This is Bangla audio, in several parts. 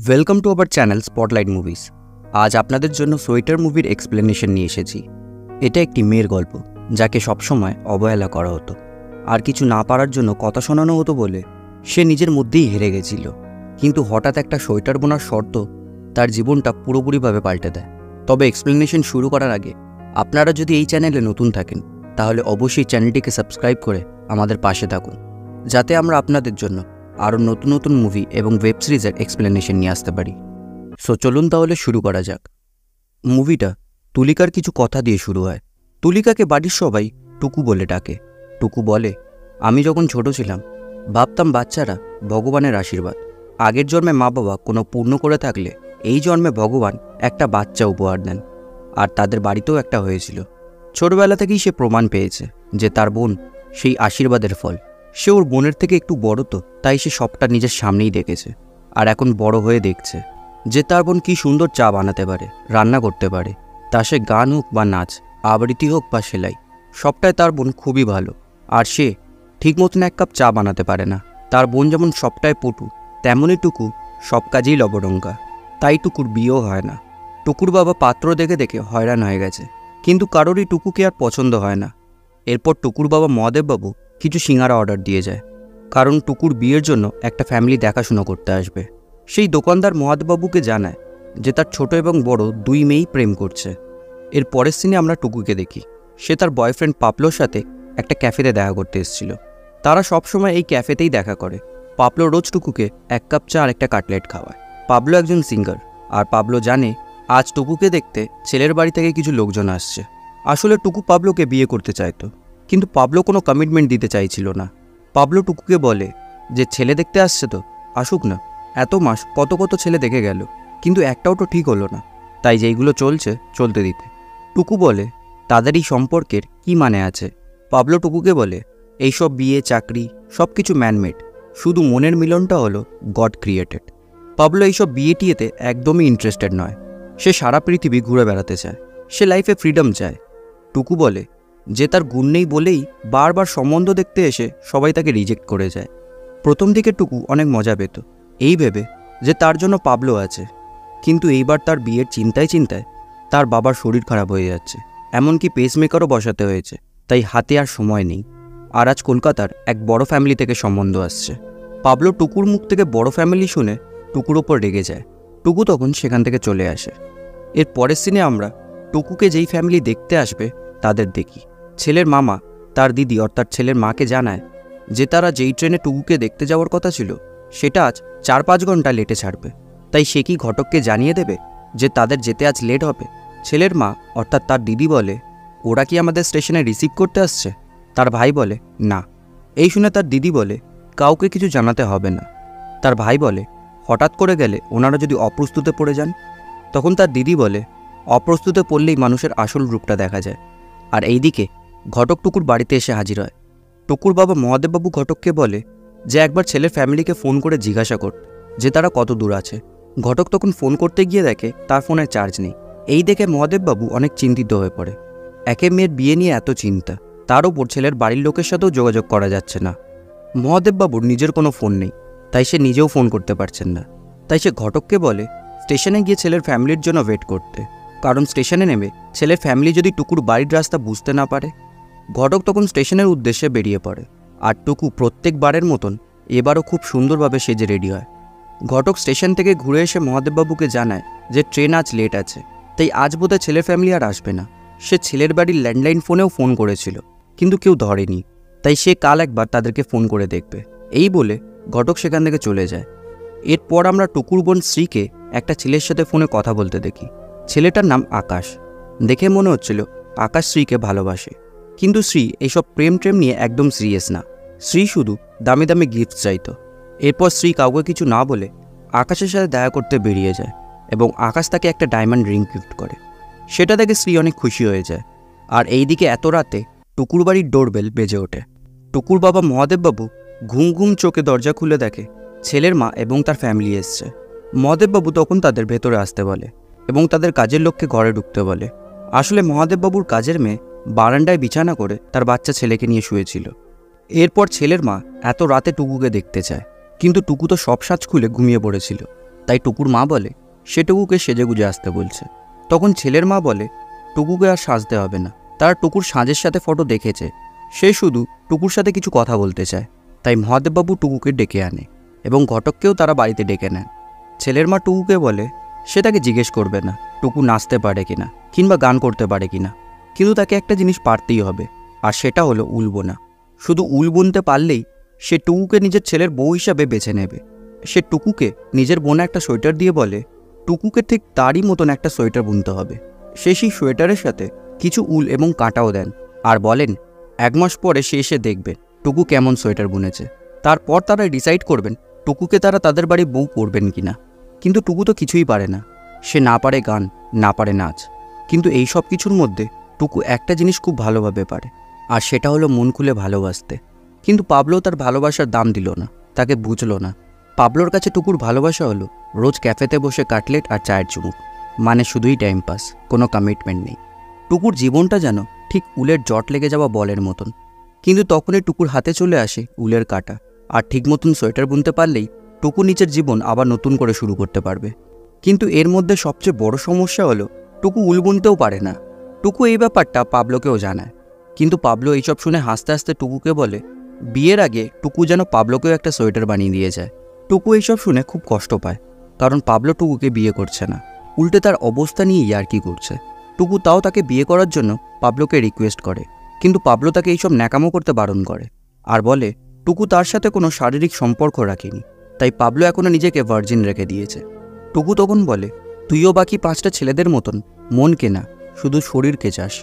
Welcome to our channel spotlight movies. আজ আপনাদের জন্য সোয়েটার মুভির এক্সপ্লেনেশন নিয়ে এসেছি। এটা একটি মেয়ের গল্প যাকে সবসময় অবহেলা করা হতো, আর কিছু না পারার জন্য কথা শোনানো হতো বলে সে নিজের মধ্যেই হেরে গেছিল। কিন্তু হঠাৎ একটা সোয়েটার বোনার শর্ত তার জীবনটা পুরোপুরিভাবে পাল্টে দেয়। তবে এক্সপ্লেনেশন শুরু করার আগে আপনারা যদি এই চ্যানেলে নতুন থাকেন তাহলে অবশ্যই চ্যানেলটিকে সাবস্ক্রাইব করে আমাদের পাশে থাকুন, যাতে আমরা আপনাদের জন্য আরও নতুন নতুন মুভি এবং ওয়েব সিরিজের এক্সপ্লেনেশন নিয়ে আসতে পারি। সো চলুন তাহলে শুরু করা যাক। মুভিটা তুলিকার কিছু কথা দিয়ে শুরু হয়। তুলিকাকে বাড়ির সবাই টুকু বলে ডাকে। টুকু বলে, আমি যখন ছোট ছিলাম ভাবতাম বাচ্চারা ভগবানের আশীর্বাদ। আগের জন্মে মা বাবা কোনো পূর্ণ করে থাকলে এই জন্মে ভগবান একটা বাচ্চা উপহার দেন, আর তাদের বাড়িতেও একটা হয়েছিল। ছোটবেলা থেকেই সে প্রমাণ পেয়েছে যে তার বোন সেই আশীর্বাদের ফল। সে ওর বোনের থেকে একটু বড়, তো তাই সে সবটা নিজের সামনেই দেখেছে, আর এখন বড় হয়ে দেখছে যে তার বোন কী সুন্দর চা বানাতে পারে, রান্না করতে পারে। তা সে গান হোক বা নাচ, আবৃত্তি হোক বা সেলাই, সবটাই তার বোন খুবই ভালো। আর সে ঠিক মতন এক কাপ চা বানাতে পারে না। তার বোন যেমন সবটাই পটু, তেমনই টুকু সব কাজেই লবডঙ্কা। তাই টুকুর বিয়েও হয় না। টুকুর বাবা পাত্র দেখে দেখে হয়রান হয়ে গেছে, কিন্তু কারোরই টুকুকে আর পছন্দ হয় না। এরপর টুকুর বাবা মহাদেববাবু কিছু সিঙ্গারা অর্ডার দিয়ে যায়, কারণ টুকুর বিয়ের জন্য একটা ফ্যামিলি দেখাশুনো করতে আসবে। সেই দোকানদার মহাদেববাবুকে জানায় যে তার ছোট এবং বড় দুই মেয়েই প্রেম করছে। এর পরের সিনে আমরা টুকুকে দেখি, সে তার বয়ফ্রেন্ড পাপলোর সাথে একটা ক্যাফেতে দেখা করতে এসেছিল। তারা সবসময় এই ক্যাফেতেই দেখা করে। পাপলো রোজ টুকুকে এক কাপ চা আর একটা কাটলেট খাওয়ায়। পাবলো একজন সিঙ্গার, আর পাবলো জানে আজ টুকুকে দেখতে ছেলের বাড়ি থেকে কিছু লোকজন আসছে। আসলে টুকু পাবলোকে বিয়ে করতে চাইতো, কিন্তু পাবলো কোনো কমিটমেন্ট দিতে চাইছিল না। পাবলো টুকুকে বলে যে ছেলে দেখতে আসছে তো আসুক না, এত মাস কত কত ছেলে দেখে গেল, কিন্তু একটাও তো ঠিক হলো না, তাই যেইগুলো চলছে চলতে দিতে। টুকু বলে তাদের এই সম্পর্কের কী মানে আছে। পাবলো টুকুকে বলে এইসব বিয়ে চাকরি সব কিছু ম্যানমেড, শুধু মনের মিলনটা হলো গড ক্রিয়েটেড। পাবলো এইসব বিয়ে টিয়েতে একদমই ইন্টারেস্টেড নয়। সে সারা পৃথিবী ঘুরে বেড়াতে চায়, সে লাইফে ফ্রিডম চায়। টুকু বলে যে তার গুণ নেই বলেই বারবার সম্বন্ধ দেখতে এসে সবাই তাকে রিজেক্ট করে যায়। প্রথম দিকে টুকু অনেক মজা পেত এই ভেবে যে তার জন্য পাবলো আছে, কিন্তু এইবার তার বিয়ের চিন্তায় চিন্তায় তার বাবার শরীর খারাপ হয়ে যাচ্ছে, এমনকি পেসমেকারও বসাতে হয়েছে, তাই হাতে আর সময় নেই। আর আজ কলকাতার এক বড় ফ্যামিলি থেকে সম্বন্ধ আসছে। পাবলো টুকুর মুখ থেকে বড় ফ্যামিলি শুনে টুকুর ওপর রেগে যায়। টুকু তখন সেখান থেকে চলে আসে। এর পরের সিনে আমরা টুকুকে যেই ফ্যামিলি দেখতে আসবে তাদের দেখি। ছেলের মামা তার দিদি অর্থাৎ ছেলের মাকে জানায় যে তারা যেই ট্রেনে টুকুকে দেখতে যাওয়ার কথা ছিল সেটা আজ 4-5 ঘন্টা লেটে ছাড়বে। তাই সে কি ঘটককে জানিয়ে দেবে যে তাদের যেতে আজ লেট হবে? ছেলের মা অর্থাৎ তার দিদি বলে, ওরা কি আমাদের স্টেশনে রিসিভ করতে আসছে? তার ভাই বলে না। এই শুনে তার দিদি বলে কাউকে কিছু জানাতে হবে না। তার ভাই বলে হঠাৎ করে গেলে ওনারা যদি অপ্রস্তুতে পড়ে যান? তখন তার দিদি বলে অপ্রস্তুতে পড়লেই মানুষের আসল রূপটা দেখা যায়। আর এইদিকে ঘটক টুকুর বাড়িতে এসে হাজির হয়। টুকুর বাবা মহাদেববাবু ঘটককে বলে যে একবার ছেলের ফ্যামিলিকে ফোন করে জিজ্ঞাসা করতে যে তারা কত দূর আছে। ঘটক তখন ফোন করতে গিয়ে দেখে তার ফোনে চার্জ নেই। এই দেখে মহাদেববাবু অনেক চিন্তিত হয়ে পড়ে। একে মেয়ের বিয়ে নিয়ে এত চিন্তা, তার ওপর ছেলের বাড়ির লোকের সাথেও যোগাযোগ করা যাচ্ছে না। মহাদেববাবুর নিজের কোনো ফোন নেই, তাই সে নিজেও ফোন করতে পারছেন না। তাই সে ঘটককে বলে স্টেশনে গিয়ে ছেলের ফ্যামিলির জন্য ওয়েট করতে, কারণ স্টেশনে নেমে ছেলের ফ্যামিলি যদি টুকুর বাড়ির রাস্তা বুঝতে না পারে। ঘটক তখন স্টেশনের উদ্দেশ্যে বেরিয়ে পড়ে, আর টুকু প্রত্যেকবারের মতন এবারও খুব সুন্দরভাবে সেজে রেডি হয়। ঘটক স্টেশন থেকে ঘুরে এসে মহাদেববাবুকে জানায় যে ট্রেন আজ লেট আছে, তাই আজ বোধহয় ছেলের ফ্যামিলি আর আসবে না। সে ছেলের বাড়ির ল্যান্ডলাইন ফোনেও ফোন করেছিল, কিন্তু কেউ ধরেনি, তাই সে কাল একবার তাদেরকে ফোন করে দেখবে। এই বলে ঘটক সেখান থেকে চলে যায়। এরপর আমরা টুকুর বোন শ্রীকে একটা ছেলের সাথে ফোনে কথা বলতে দেখি। ছেলেটার নাম আকাশ। দেখে মনে হচ্ছিল আকাশ শ্রীকে ভালোবাসে, কিন্তু শ্রী এইসব প্রেম নিয়ে একদম সিরিয়াস না। শ্রী শুধু দামি দামি গিফট চাইতো। এরপর শ্রী কাউকে কিছু না বলে আকাশের সাথে দেখা করতে বেরিয়ে যায়, এবং আকাশ তাকে একটা ডায়মন্ড রিং গিফট করে। সেটা দেখে শ্রী অনেক খুশি হয়ে যায়। আর এইদিকে এত রাতে টুকুর বাড়ির ডোরবেল বেজে ওঠে। টুকুর বাবা মহাদেববাবু ঘুম ঘুম চোখে দরজা খুলে দেখে ছেলের মা এবং তার ফ্যামিলি এসছে। মহাদেববাবু তখন তাদের ভেতরে আসতে বলে এবং তাদের কাজের লোককে ঘরে ঢুকতে বলে। আসলে মহাদেববাবুর কাজের মেয়ে বারান্দায় বিছানা করে তার বাচ্চা ছেলেকে নিয়ে শুয়েছিল। এরপর ছেলের মা এত রাতে টুকুকে দেখতে চায়, কিন্তু টুকু তো সব সাজ খুলে ঘুমিয়ে পড়েছিল। তাই টুকুর মা বলে সে টুকুকে সেজেগুজে আসতে বলছে। তখন ছেলের মা বলে টুকুকে আর সাজতে হবে না, তার টুকুর সাজের সাথে ফটো দেখেছে, সে শুধু টুকুর সাথে কিছু কথা বলতে চায়। তাই মহাদেববাবু টুকুকে ডেকে আনে এবং ঘটককেও তারা বাড়িতে ডেকে নেন। ছেলের মা টুকুকে বলে সে তাকে জিজ্ঞেস করবে না টুকু নাচতে পারে কিনা কিংবা গান করতে পারে কিনা, কিন্তু তাকে একটা জিনিস পারতেই হবে, আর সেটা হলো উল বোনা। শুধু উল বুনতে পারলেই সে টুকুকে নিজের ছেলের বউ হিসাবে বেছে নেবে। সে টুকুকে নিজের বোনা একটা সোয়েটার দিয়ে বলে টুকুকে ঠিক তারই মতন একটা সোয়েটার বুনতে হবে। সে সেই সোয়েটারের সাথে কিছু উল এবং কাঁটাও দেন আর বলেন 1 মাস পরে সে এসে দেখবে টুকু কেমন সোয়েটার বুনেছে। তারপর তারা ডিসাইড করবেন টুকুকে তারা তাদের বাড়ি বউ করবেন কিনা। কিন্তু টুকু তো কিছুই পারে না, সে না পারে গান, না পারে নাচ, কিন্তু এই সব কিছুর মধ্যে টুকু একটা জিনিস খুব ভালোভাবে পারে, আর সেটা হলো মন খুলে ভালোবাসতে। কিন্তু পাবলো তার ভালোবাসার দাম দিল না, তাকে বুঝলো না। পাবলোর কাছে টুকুর ভালোবাসা হলো রোজ ক্যাফেতে বসে কাটলেট আর চায়ের চুমুক, মানে শুধুই টাইম পাস, কোনো কমিটমেন্ট নেই। টুকুর জীবনটা যেন ঠিক উলের জট লেগে যাওয়া বলের মতন। কিন্তু তখনই টুকুর হাতে চলে আসে উলের কাঁটা, আর ঠিক মতন সোয়েটার বুনতে পারলেই টুকু নিচের জীবন আবার নতুন করে শুরু করতে পারবে। কিন্তু এর মধ্যে সবচেয়ে বড় সমস্যা হলো টুকু উল বুনতেও পারে না। টুকু এই ব্যাপারটা পাবলোকেও জানায়, কিন্তু পাবলো এইসব শুনে হাসতে হাসতে টুকুকে বলে বিয়ের আগে টুকু যেন পাবলোকেও একটা সোয়েটার বানিয়ে দিয়ে যায়। টুকু এইসব শুনে খুব কষ্ট পায়, কারণ পাবলো টুকুকে বিয়ে করছে না, উল্টে তার অবস্থা নিয়ে ইয়ার্কি করছে। টুকু তাও তাকে বিয়ে করার জন্য পাবলোকে রিকোয়েস্ট করে, কিন্তু পাবলো তাকে এইসব ন্যাকামো করতে বারণ করে আর বলে টুকু তার সাথে কোনো শারীরিক সম্পর্ক রাখেনি, তাই পাবলো এখনও নিজেকে ভার্জিন রেখে দিয়েছে। টুকু তখন বলে তুইও বাকি 5টা ছেলেদের মতন মনকে না, শুধু শরীরকে চাস,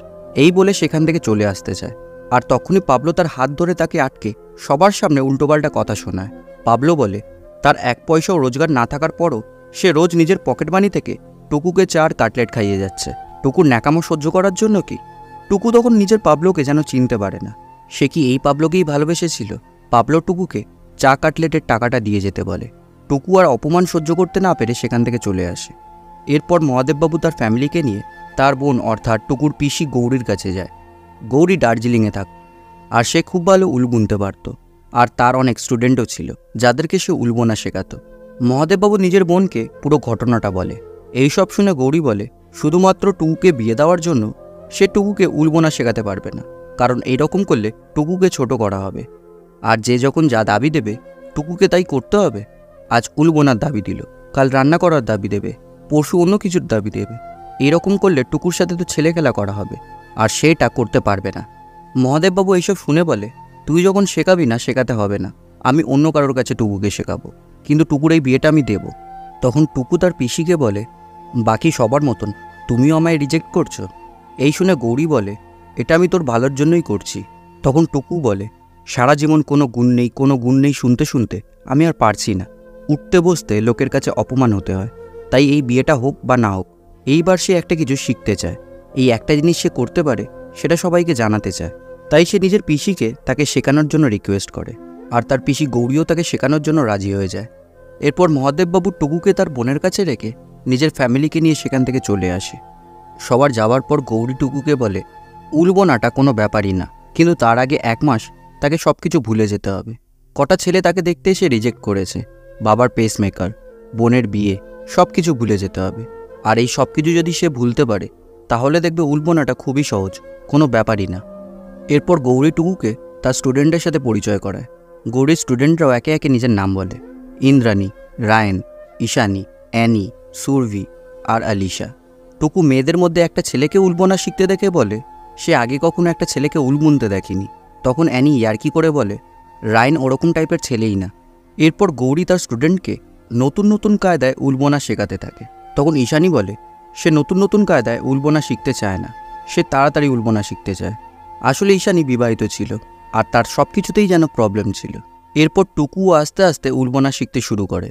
এই বলে সেখান থেকে চলে আসতে চায়। আর তখনই পাবলো তার হাত ধরে তাকে আটকে সবার সামনে উল্টোপাল্টা কথা শোনায়। পাবলো বলে তার 1 পয়সাও রোজগার না থাকার পরও সে রোজ নিজের পকেট মানি থেকে টুকুকে চা আর কাটলেট খাইয়ে যাচ্ছে। টুকুর ন্যাকামো সহ্য করার জন্য কি? টুকু তখন নিজের পাবলোকে যেন চিনতে পারে না। সে কি এই পাবলোকেই ভালোবেসেছিল? পাবলো টুকুকে চা কাটলেটের টাকাটা দিয়ে যেতে বলে। টুকু আর অপমান সহ্য করতে না পেরে সেখান থেকে চলে আসে। এরপর মহাদেববাবু তার ফ্যামিলিকে নিয়ে তার বোন অর্থাৎ টুকুর পিসি গৌরীর কাছে যায়। গৌরী দার্জিলিংয়ে থাকত, আর সে খুব ভালো উল বুনতে পারত, আর তার অনেক স্টুডেন্টও ছিল যাদেরকে সে উল বোনা শেখাতো। মহাদেববাবু নিজের বোনকে পুরো ঘটনাটা বলে। এই সব শুনে গৌরী বলে শুধুমাত্র টুকুকে বিয়ে দেওয়ার জন্য সে টুকুকে উল বোনা শেখাতে পারবে না, কারণ এইরকম করলে টুকুকে ছোট করা হবে, আর যে যখন যা দাবি দেবে টুকুকে তাই করতে হবে। আজ উল বোনার দাবি দিল, কাল রান্না করার দাবি দেবে, পরশু অন্য কিছুর দাবি দেবে। এরকম করলে টুকুর সাথে তো ছেলে খেলা করা হবে, আর সেটা করতে পারবে না। মহাদেববাবু এইসব শুনে বলে তুই যখন শেখাবি না শেখাতে হবে না, আমি অন্য কারোর কাছে টুকুকে শেখাবো, কিন্তু টুকুর এই বিয়েটা আমি দেব। তখন টুকু তার পিসিকে বলে বাকি সবার মতন তুমিও আমায় রিজেক্ট করছো? এই শুনে গৌরী বলে এটা আমি তোর ভালোর জন্যই করছি। তখন টুকু বলে সারা জীবন কোনো গুণ নেই শুনতে শুনতে আমি আর পারছি না, উঠতে বসতে লোকের কাছে অপমান হতে হয়, তাই এই বিয়েটা হোক বা না হোক এইবার সে একটা কিছু শিখতে চায়। এই একটা জিনিস সে করতে পারে সেটা সবাইকে জানাতে চায়, তাই সে নিজের পিসিকে তাকে শেখানোর জন্য রিকোয়েস্ট করে, আর তার পিসি গৌরীও তাকে শেখানোর জন্য রাজি হয়ে যায়। এরপর মহাদেববাবু টুকুকে তার বোনের কাছে রেখে নিজের ফ্যামিলিকে নিয়ে সেখান থেকে চলে আসে। সবার যাওয়ার পর গৌরী টুকুকে বলে উল বোনাটা কোনো ব্যাপারই না, কিন্তু তার আগে 1 মাস তাকে সব কিছু ভুলে যেতে হবে। কটা ছেলে তাকে দেখতে এসে রিজেক্ট করেছে, বাবার পেসমেকার, বোনের বিয়ে, সব কিছু ভুলে যেতে হবে। আর এই সব কিছু যদি সে ভুলতে পারে তাহলে দেখবে উল বোনাটা খুবই সহজ, কোনো ব্যাপারই না। এরপর গৌরী টুকুকে তার স্টুডেন্টের সাথে পরিচয় করায়। গৌরীর স্টুডেন্টরাও একে একে নিজের নাম বলে, ইন্দ্রাণী, রায়ন, ঈশানী, অ্যানি, সুরভি আর আলিশা। টুকু মেয়েদের মধ্যে একটা ছেলেকে উল বোনা শিখতে দেখে বলে সে আগে কখনো একটা ছেলেকে উল বুনতে দেখেনি। তখন অ্যানি ইয়ার্কি করে বলে রায়ন ওরকম টাইপের ছেলেই না। এরপর গৌরী তার স্টুডেন্টকে নতুন নতুন কায়দায় উল বোনা শেখাতে থাকে। তখন ঈশানী বলে সে নতুন নতুন কায়দায় উল বোনা শিখতে চায় না, সে তাড়াতাড়ি উল বোনা শিখতে চায়। আসলে ঈশানী বিবাহিত ছিল, আর তার সব কিছুতেই যেন প্রবলেম ছিল। এরপর টুকু আস্তে আস্তে উল বোনা শিখতে শুরু করে।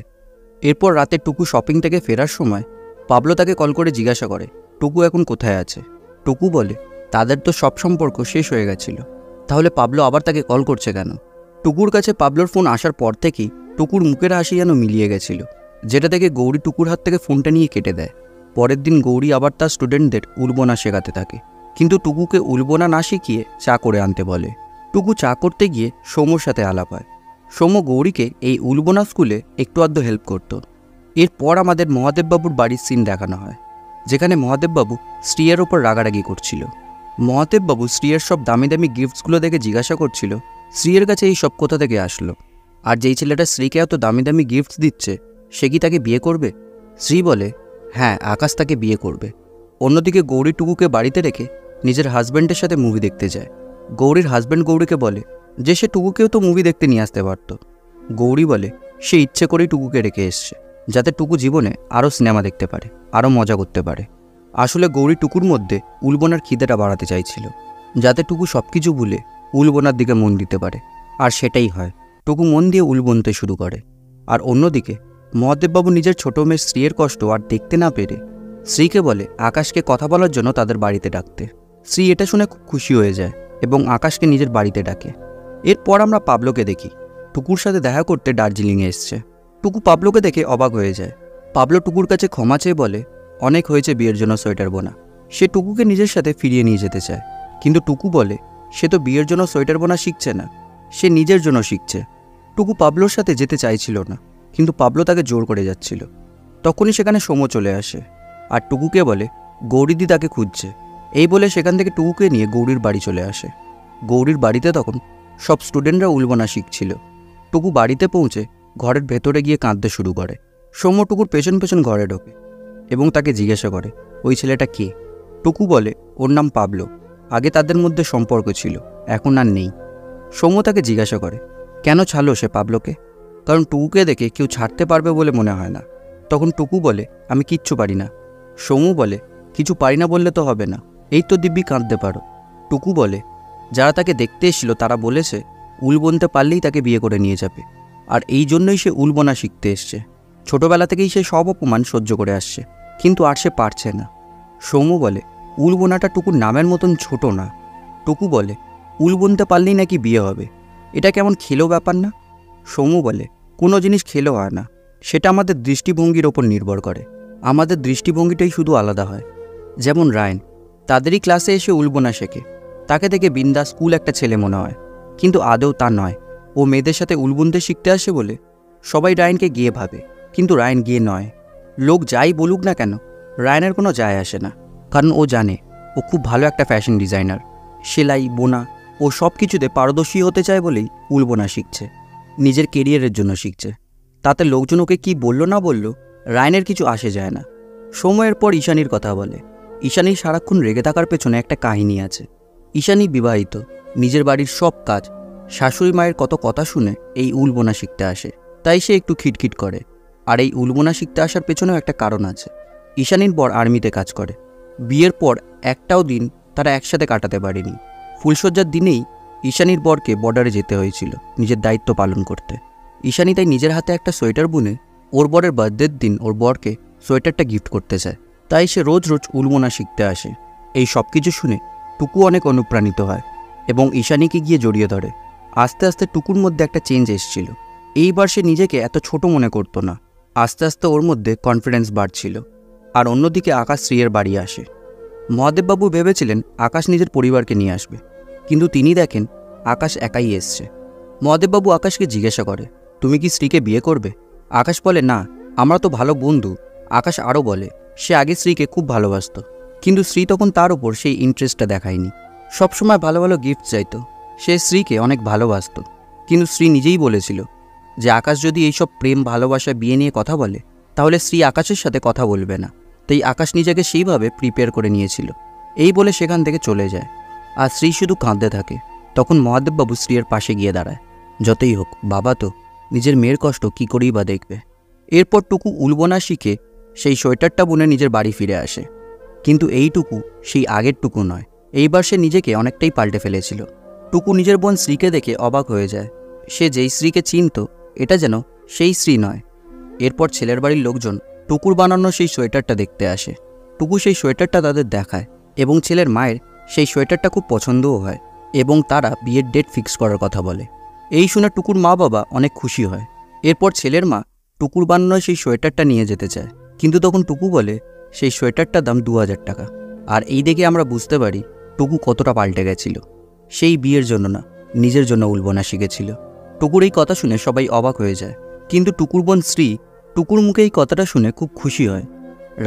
এরপর রাতে টুকু শপিং থেকে ফেরার সময় পাবলো তাকে কল করে জিজ্ঞাসা করে টুকু এখন কোথায় আছে। টুকু বলে তাদের তো সব সম্পর্ক শেষ হয়ে গেছিল, তাহলে পাবলো আবার তাকে কল করছে কেন? টুকুর কাছে পাবলোর ফোন আসার পর থেকেই টুকুর মুখের হাসি যেন মিলিয়ে গেছিল, যেটা থেকে গৌরী টুকুর হাত থেকে ফোনটা নিয়ে কেটে দেয়। পরের দিন গৌরী আবার তার স্টুডেন্টদের উল বোনা শেখাতে থাকে, কিন্তু টুকুকে উল বোনা না শিখিয়ে চা করে আনতে বলে। টুকু চা করতে গিয়ে সৌম্যর সাথে আলাপ হয়। সৌম্য গৌরীকে এই উল বোনা স্কুলে একটু আধটু হেল্প করত। এরপর আমাদের মহাদেববাবুর বাড়ির সিন দেখানো হয়, যেখানে মহাদেববাবু শ্রীয়ের ওপর রাগারাগি করছিল। মহাদেববাবু শ্রীয়ের সব দামি দামি গিফটসগুলো দেখে জিজ্ঞাসা করছিল শ্রীয়ের কাছে এই সব কোথা থেকে আসলো, আর যেই ছেলেটা শ্রীকে এত দামি দামি গিফটস দিচ্ছে সে কি তাকে বিয়ে করবে? শ্রী বলে হ্যাঁ, আকাশ তাকে বিয়ে করবে। অন্যদিকে গৌরী টুকুকে বাড়িতে রেখে নিজের হাজব্যান্ডের সাথে মুভি দেখতে যায়। গৌরীর হাজব্যান্ড গৌরীকে বলে যে সে টুকুকেও তো মুভি দেখতে নিয়ে আসতে পারত। গৌরী বলে সে ইচ্ছে করেই টুকুকে রেখে এসছে, যাতে টুকু জীবনে আরও সিনেমা দেখতে পারে, আরও মজা করতে পারে। আসলে গৌরী টুকুর মধ্যে উলবনার খিদেটা বাড়াতে চাইছিল, যাতে টুকু সব কিছু ভুলে উলবনার দিকে মন দিতে পারে। আর সেটাই হয়, টুকু মন দিয়ে উল বুনতে শুরু করে। আর অন্যদিকে মহাদেববাবু নিজের ছোট মেয়ে শ্রীয়ের কষ্ট আর দেখতে না পেরে শ্রীকে বলে আকাশকে কথা বলার জন্য তাদের বাড়িতে ডাকতে। শ্রী এটা শুনে খুব খুশি হয়ে যায় এবং আকাশকে নিজের বাড়িতে ডাকে। এরপর আমরা পাবলোকে দেখি টুকুর সাথে দেখা করতে দার্জিলিংয়ে এসছে। টুকু পাবলোকে দেখে অবাক হয়ে যায়। পাবলো টুকুর কাছে ক্ষমা চেয়ে বলে অনেক হয়েছে বিয়ের জন্য সোয়েটার বোনা। সে টুকুকে নিজের সাথে ফিরিয়ে নিয়ে যেতে চায়, কিন্তু টুকু বলে সে তো বিয়ের জন্য সোয়েটার বোনা শিখছে না, সে নিজের জন্য শিখছে। টুকু পাবলোর সাথে যেতে চাইছিল না, কিন্তু পাবলো তাকে জোর করে যাচ্ছিল। তখনই সেখানে সোমো চলে আসে আর টুকুকে বলে গৌরীদি তাকে খুঁজছে। এই বলে সেখান থেকে টুকুকে নিয়ে গৌরীর বাড়ি চলে আসে। গৌরীর বাড়িতে তখন সব স্টুডেন্টরা উলবনা শিখছিল। টুকু বাড়িতে পৌঁছে ঘরের ভেতরে গিয়ে কাঁদতে শুরু করে। সৌম্য টুকুর পেছন পেছন ঘরে ঢোকে এবং তাকে জিজ্ঞাসা করে ওই ছেলেটা কে। টুকু বলে ওর নাম পাবলো, আগে তাদের মধ্যে সম্পর্ক ছিল, এখন আর নেই। সৌম্য তাকে জিজ্ঞাসা করে কেন ছাড়লো সে পাবলোকে, কারণ টুকুকে দেখে কেউ ছাড়তে পারবে বলে মনে হয় না। তখন টুকু বলে আমি কিচ্ছু পারি না। সৌম্য বলে কিছু পারি না বললে তো হবে না, এই তো দিব্যি কাঁদতে পারো। টুকু বলে যারা তাকে দেখতে এসেছিল তারা বলেছে উল বুনতে পারলেই তাকে বিয়ে করে নিয়ে যাবে, আর এই জন্যই সে উল বোনা শিখতে এসছে। ছোটবেলা থেকেই সে সব অপমান সহ্য করে আসছে, কিন্তু আর সে পারছে না। সৌম্য বলে উল বোনাটা টুকুর নামের মতন ছোট না। টুকু বলে উল বুনতে পারলেই নাকি বিয়ে হবে, এটা কেমন খেলো ব্যাপার না। সৌম্য বলে কোনো জিনিস খেলো হয় না, সেটা আমাদের দৃষ্টিভঙ্গির ওপর নির্ভর করে। আমাদের দৃষ্টিভঙ্গিটাই শুধু আলাদা হয়। যেমন রায়ন তাদেরই ক্লাসে এসে উলবোনা শেখে, তাকে দেখে বিন্দাস স্কুল একটা ছেলে মনে হয়, কিন্তু আদৌ তা নয়। ও মেয়েদের সাথে উল বুনতে শিখতে আসে বলে সবাই রায়নকে গিয়ে ভাবে, কিন্তু রায়ন গিয়ে নয়। লোক যাই বলুক না কেন রায়নের কোনো যায় আসে না, কারণ ও জানে ও খুব ভালো একটা ফ্যাশন ডিজাইনার। সেলাই বোনা ও সব কিছুতে পারদর্শী হতে চায় বলেই উল বোনা শিখছে, নিজের কেরিয়ারের জন্য শিখছে। তাতে লোকজন ওকে কী বলল না বলল রায়নের কিছু আসে যায় না। সময়ের পর ঈশানীর কথা বলে। ঈশানীর সারাক্ষণ রেগে থাকার পেছনে একটা কাহিনী আছে। ঈশানী বিবাহিত, নিজের বাড়ির সব কাজ, শাশুড়ি মায়ের কত কথা শুনে এই উল বোনা শিখতে আসে, তাই সে একটু খিটখিট করে। আর এই উল বোনা শিখতে আসার পেছনেও একটা কারণ আছে। ঈশানীর বর আর্মিতে কাজ করে। বিয়ের পর একটাও দিন তারা একসাথে কাটাতে পারেনি। ফুলশয্যার দিনেই ঈশানীর বরকে বর্ডারে যেতে হয়েছিল নিজের দায়িত্ব পালন করতে। ঈশানী তাই নিজের হাতে একটা সোয়েটার বুনে ওর বরের বার্থডের দিন ওর বরকে সোয়েটারটা গিফট করতে চায়, তাই সে রোজ রোজ উল বোনা শিখতে আসে। এই সব কিছু শুনে টুকু অনেক অনুপ্রাণিত হয় এবং ঈশানীকে গিয়ে জড়িয়ে ধরে। আস্তে আস্তে টুকুর মধ্যে একটা চেঞ্জ এসেছিল। এইবার সে নিজেকে এত ছোট মনে করতো না। আস্তে আস্তে ওর মধ্যে কনফিডেন্স বাড়ছিল। আর অন্যদিকে আকাশ শ্রীয়ের বাড়ি আসে। মহাদেববাবু ভেবেছিলেন আকাশ নিজের পরিবারকে নিয়ে আসবে, কিন্তু তিনি দেখেন আকাশ একাই এসছে। মহাদেববাবু আকাশকে জিজ্ঞাসা করে তুমি কি শ্রীকে বিয়ে করবে? আকাশ বলে না, আমরা তো ভালো বন্ধু। আকাশ আরও বলে সে আগে শ্রীকে খুব ভালোবাসত, কিন্তু শ্রী তখন তার ওপর সেই ইন্টারেস্টটা দেখায়নি। সবসময় ভালো ভালো গিফট চাইতো। সে শ্রীকে অনেক ভালোবাসত, কিন্তু শ্রী নিজেই বলেছিল যে আকাশ যদি এইসব প্রেম ভালোবাসা বিয়ে নিয়ে কথা বলে তাহলে শ্রী আকাশের সাথে কথা বলবে না। তাই আকাশ নিজেকে সেইভাবে প্রিপেয়ার করে নিয়েছিল। এই বলে সেখান থেকে চলে যায়। আর শ্রী শুধু কাঁদতে থাকে। তখন মহাদেববাবু শ্রীয়ের পাশে গিয়ে দাঁড়ায়। যতই হোক বাবা তো নিজের মেয়ের কষ্ট কী করেই বা দেখবে। এরপর টুকু উলবোনা শিখে সেই সোয়েটারটা বুনে নিজের বাড়ি ফিরে আসে। কিন্তু এইটুকু সেই আগের টুকু নয়। এইবার সে নিজেকে অনেকটাই পাল্টে ফেলেছিল। টুকু নিজের বোন শ্রীকে দেখে অবাক হয়ে যায়। সে যেই শ্রীকে চিনত এটা যেন সেই শ্রী নয়। এরপর ছেলের বাড়ির লোকজন টুকুর বানানো সেই সোয়েটারটা দেখতে আসে। টুকু সেই সোয়েটারটা তাদের দেখায় এবং ছেলের মায়ের সেই সোয়েটারটা খুব পছন্দও হয় এবং তারা বিয়ের ডেট ফিক্স করার কথা বলে। এই শুনে টুকুর মা বাবা অনেক খুশি হয়। এরপর ছেলের মা টুকুর বানানো সেই সোয়েটারটা নিয়ে যেতে চায়, কিন্তু তখন টুকু বলে সেই সোয়েটারটার দাম 2000 টাকা। আর এই দেখে আমরা বুঝতে পারি টুকু কতটা পাল্টে গেছিল। সেই বিয়ের জন্য না, নিজের জন্য উল বোনা শিখেছিল। টুকুর এই কথা শুনে সবাই অবাক হয়ে যায়, কিন্তু টুকুর বোন শ্রী টুকুর মুখে এই কথাটা শুনে খুব খুশি হয়।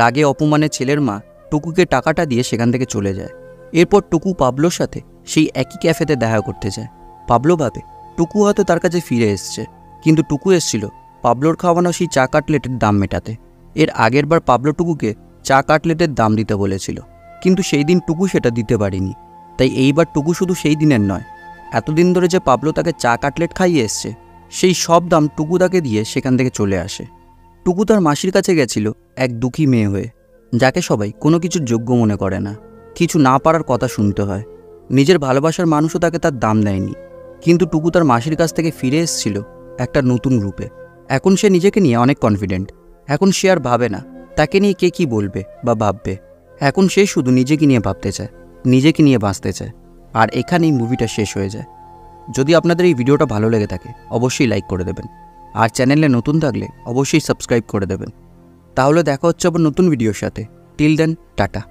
রাগে অপমানে ছেলের মা টুকুকে টাকাটা দিয়ে সেখান থেকে চলে যায়। এরপর টুকু পাবলোর সাথে সেই একই ক্যাফেতে দেখা করতে যায়। পাবলো ভাবে টুকু হয়তো তার কাছে ফিরে এসছে, কিন্তু টুকু এসছিল পাবলোর খাওয়ানো সেই চা কাটলেটের দাম মেটাতে। এর আগের বার পাবলো টুকুকে চা কাটলেটের দাম দিতে বলেছিল, কিন্তু সেই দিন টুকু সেটা দিতে পারেনি। তাই এইবার টুকু শুধু সেই দিনের নয়, এতদিন ধরে যে পাবলো তাকে চা কাটলেট খাইয়ে এসছে সেই সব দাম টুকু তাকে দিয়ে সেখান থেকে চলে আসে। টুকু তার মাসির কাছে গেছিল এক দুঃখী মেয়ে হয়ে, যাকে সবাই কোনো কিছুর যোগ্য মনে করে না, কিছু না পারার কথা শুনতে হয়। নিজের ভালোবাসার মানুষও তাকে তার দাম দেয়নি, কিন্তু টুকু তার মাসির কাছ থেকে ফিরে এসেছিল একটা নতুন রূপে। এখন সে নিজেকে নিয়ে অনেক কনফিডেন্ট। এখন সে আর ভাবে না তাকে নিয়ে কে কী বলবে বা ভাববে। এখন সে শুধু নিজেকে নিয়ে ভাবতে চায়, নিজেকে নিয়ে বাঁচতে চায়। আর এখানেই মুভিটা শেষ হয়ে যায়। যদি আপনাদের এই ভিডিওটা ভালো লেগে থাকে অবশ্যই লাইক করে দেবেন, আর চ্যানেলে নতুন থাকলে অবশ্যই সাবস্ক্রাইব করে দেবেন। তাহলে দেখা হচ্ছে আবার নতুন ভিডিওর সাথে। Till then, tata.